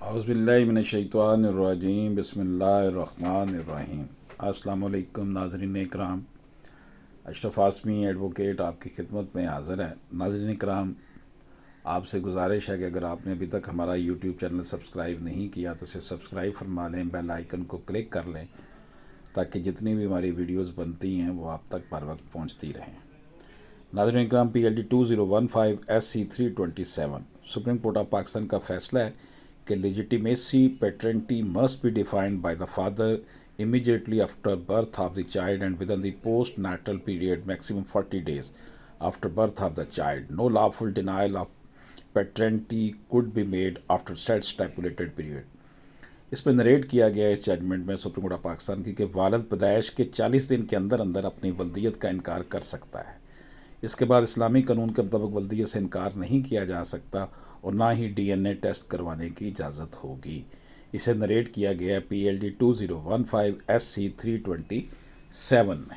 औज़ुबिल्लाहिमिनश्शैतानिर्रजीम बिस्मिल्लाहिर्रहमानिर्रहीम। अस्सलाम वालेकुम नाज़रीन इकराम, अशरफ आसमी एडवोकेट आपकी खिदमत में हाज़िर है। नाज़रीन इकराम, आपसे गुजारिश है कि अगर आपने अभी तक हमारा यूट्यूब चैनल सब्सक्राइब नहीं किया तो इसे सब्सक्राइब फरमा लें, बेल आइकन को क्लिक कर लें ताकि जितनी भी हमारी वीडियोज़ बनती हैं वो आप तक बर वक्त पहुँचती रहें। नाज़रीन इकराम, PLD 2015 SC 327 supreme court of Pakistan का फैसला है कि legitimacy paternity must be defined by the father immediately after birth of the child and within the post-natal period maximum 40 days after birth of the child. No lawful denial of paternity could be made after said stipulated period. इस पर narrate किया गया इस judgement में supreme court of Pakistan की कि वालिद पैदाइश के 40 दिन के अंदर अंदर अपनी वल्दियत का इनकार कर सकता है। इसके बाद इस्लामी कानून के मुताबिक वल्दियत से इनकार नहीं किया जा सकता और ना ही DNA टेस्ट करवाने की इजाज़त होगी। इसे नरेट किया गया PLD 2015 SC 327 में।